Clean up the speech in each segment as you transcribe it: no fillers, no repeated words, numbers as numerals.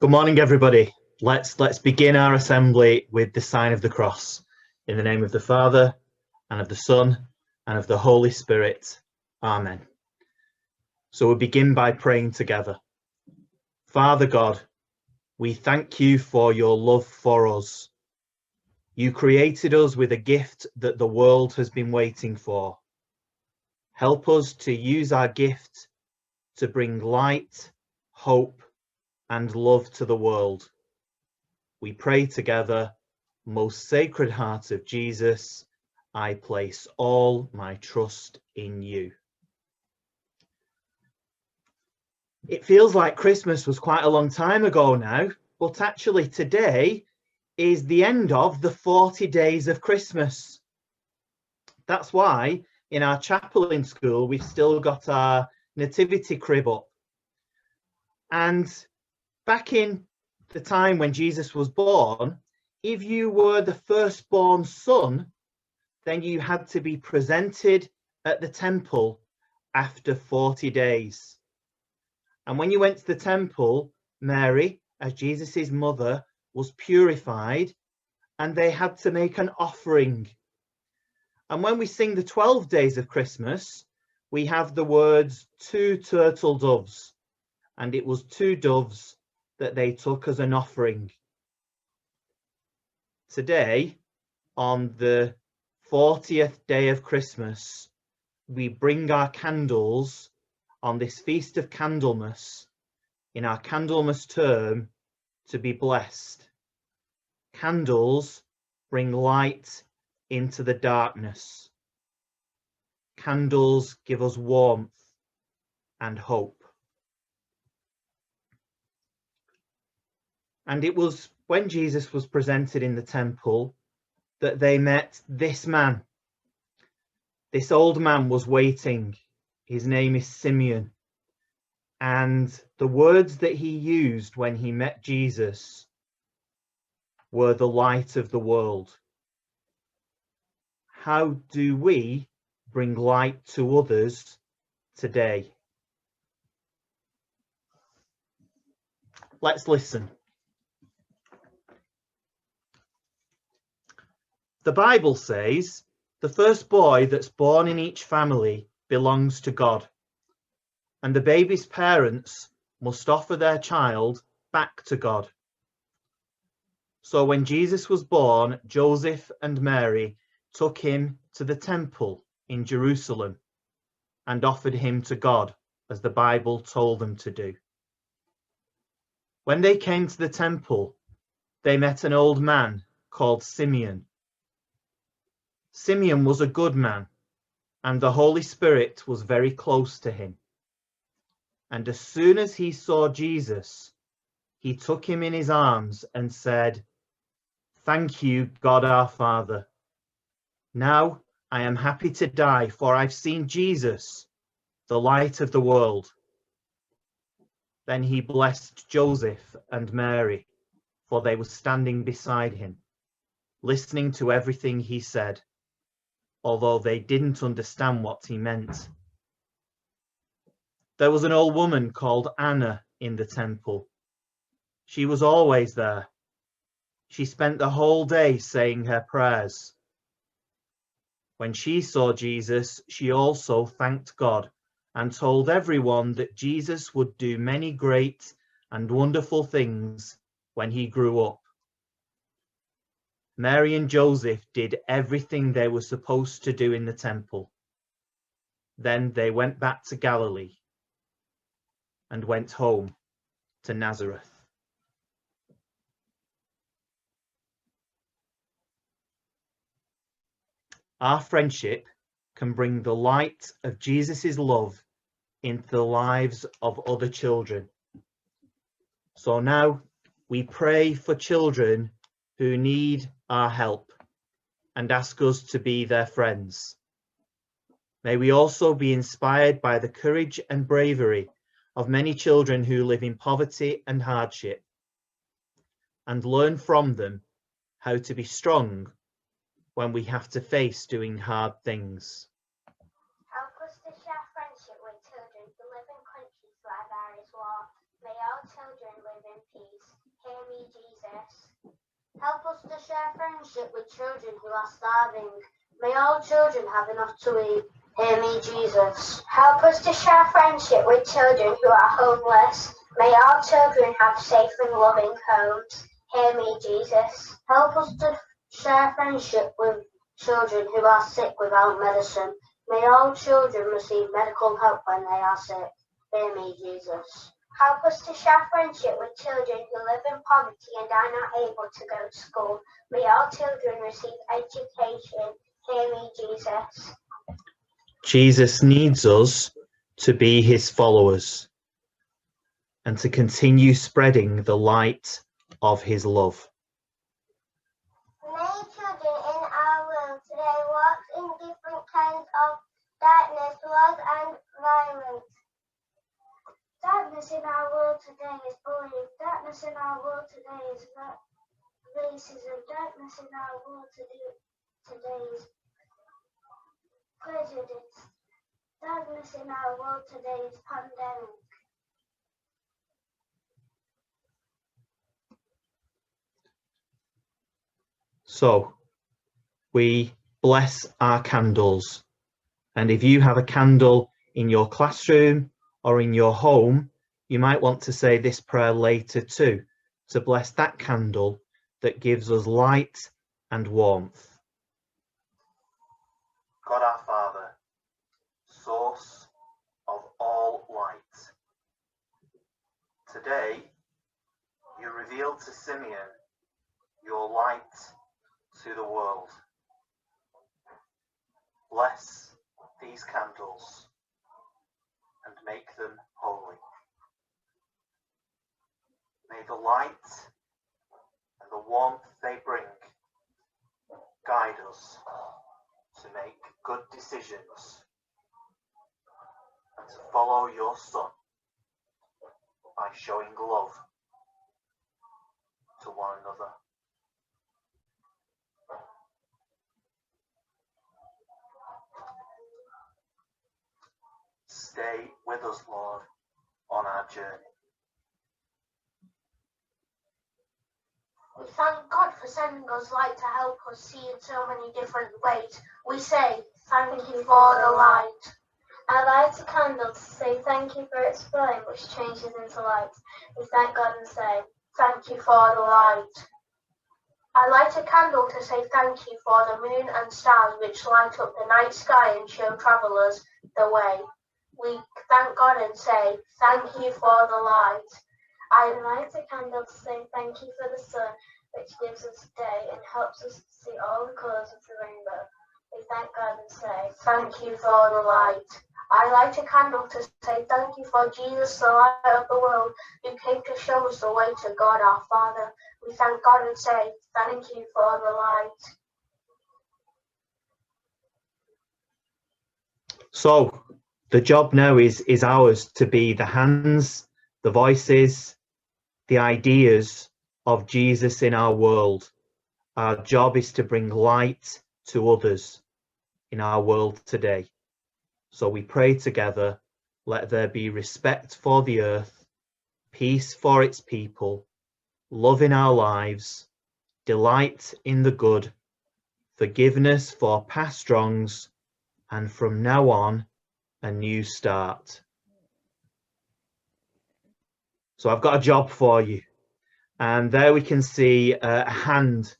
Good morning, everybody. Let's begin our assembly with the sign of the cross. In the name of the Father, and of the Son, and of the Holy Spirit. Amen. So we'll begin by praying together. Father God, we thank you for your love for us. You created us with a gift that the world has been waiting for. Help us to use our gift to bring light, hope, and love to the world. We pray together, Most Sacred Heart of Jesus, I place all my trust in you. It feels like Christmas was quite a long time ago now, but actually today is the end of the 40 days of Christmas. That's why in our chapel in school, we've still got our nativity crib up. And back in the time when Jesus was born, if you were the firstborn son, then you had to be presented at the temple after 40 days. And when you went to the temple, Mary, as Jesus's mother, was purified, and they had to make an offering. And when we sing the 12 days of Christmas, we have the words 2 turtle doves, and it was 2 doves that they took as an offering. Today, on the 40th day of Christmas, we bring our candles on this feast of Candlemas, in our Candlemas term, to be blessed. Candles bring light into the darkness. Candles give us warmth and hope. And it was when Jesus was presented in the temple that they met this man. This old man was waiting. His name is Simeon. And the words that he used when he met Jesus were the light of the world. How do we bring light to others today? Let's listen. The Bible says, the first boy that's born in each family belongs to God, and the baby's parents must offer their child back to God. So when Jesus was born, Joseph and Mary took him to the temple in Jerusalem and offered him to God, as the Bible told them to do. When they came to the temple, they met an old man called Simeon. Simeon was a good man, and the Holy Spirit was very close to him. And as soon as he saw Jesus, he took him in his arms and said, "Thank you, God our Father. Now I am happy to die, for I've seen Jesus, the light of the world." Then he blessed Joseph and Mary, for they were standing beside him, listening to everything he said, although they didn't understand what he meant. There was an old woman called Anna in the temple. She was always there. She spent the whole day saying her prayers. When she saw Jesus, she also thanked God and told everyone that Jesus would do many great and wonderful things when he grew up. Mary and Joseph did everything they were supposed to do in the temple. Then they went back to Galilee and went home to Nazareth. Our friendship can bring the light of Jesus' love into the lives of other children. So now we pray for children who need our help and ask us to be their friends. May we also be inspired by the courage and bravery of many children who live in poverty and hardship, and learn from them how to be strong when we have to face doing hard things. Help us to share friendship with children who live in countries where there is war. May all children live in peace. me, Jesus. Help us to share friendship with children who are starving. May all children have enough to eat. Hear me, Jesus. Help us to share friendship with children who are homeless. May all children have safe and loving homes. Hear me, Jesus. Help us to share friendship with children who are sick without medicine. May all children receive medical help when they are sick. Hear me, Jesus. Help us to share friendship with children who live in poverty and are not able to go to school. May all children receive education. Hear me, Jesus. Jesus needs us to be his followers and to continue spreading the light of his love. Many children in our world today walk in different kinds of darkness, wars and violence. Darkness in our world today is bullying. Darkness in our world today is racism. Darkness in our world today is prejudice. Darkness in our world today is pandemic. So we bless our candles. And if you have a candle in your classroom or in your home, you might want to say this prayer later too, to bless that candle that gives us light and warmth. God our Father, source of all light. Today, you revealed to Simeon your light to the world. Bless these candles and make them holy. May the light and the warmth they bring guide us to make good decisions and to follow your Son by showing love to one another. Stay with us, Lord, on our journey. We thank God for sending us light to help us see in so many different ways. We say, thank you for the light. I light a candle to say thank you for its flame, which changes into light. We thank God and say, thank you for the light. I light a candle to say thank you for the moon and stars, which light up the night sky and show travellers the way. We thank God and say, thank you for the light. I light a candle to say thank you for the sun, which gives us day and helps us see all the colours of the rainbow. We thank God and say, thank you for the light. I light a candle to say thank you for Jesus, the light of the world, who came to show us the way to God our Father. We thank God and say, thank you for the light. So the job now is ours to be the hands, the voices, the ideas of Jesus in our world. Our job is to bring light to others in our world today. So we pray together, let there be respect for the earth, peace for its people, love in our lives, delight in the good, forgiveness for past wrongs, and from now on, a new start. So I've got a job for you. And there we can see a hand.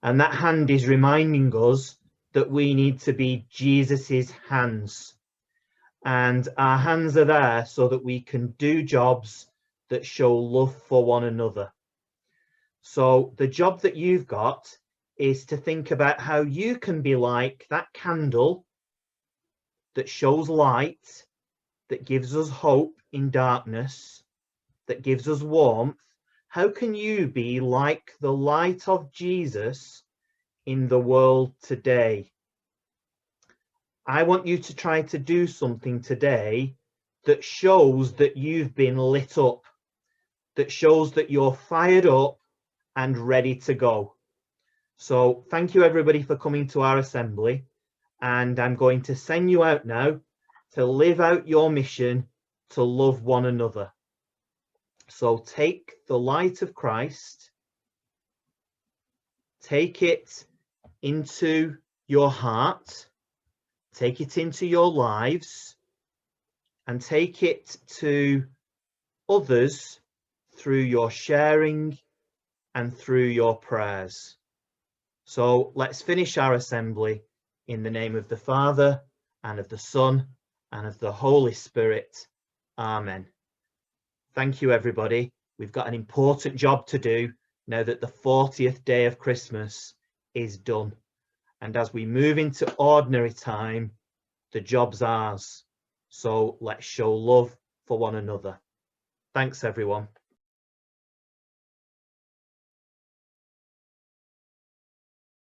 And that hand is reminding us that we need to be Jesus's hands. And our hands are there so that we can do jobs that show love for one another. So the job that you've got is to think about how you can be like that candle that shows light, that gives us hope in darkness, that gives us warmth. How can you be like the light of Jesus in the world today? I want you to try to do something today that shows that you've been lit up, that shows that you're fired up and ready to go. So thank you everybody for coming to our assembly, and I'm going to send you out now to live out your mission to love one another. So take the light of Christ take it into your heart, take it into your lives, and take it to others through your sharing and through your prayers. So let's finish our assembly in the name of the Father, and of the Son, and of the Holy Spirit. Amen. Thank you, everybody. We've got an important job to do now that the 40th day of Christmas is done. And as we move into ordinary time, the job's ours. So let's show love for one another. Thanks, everyone.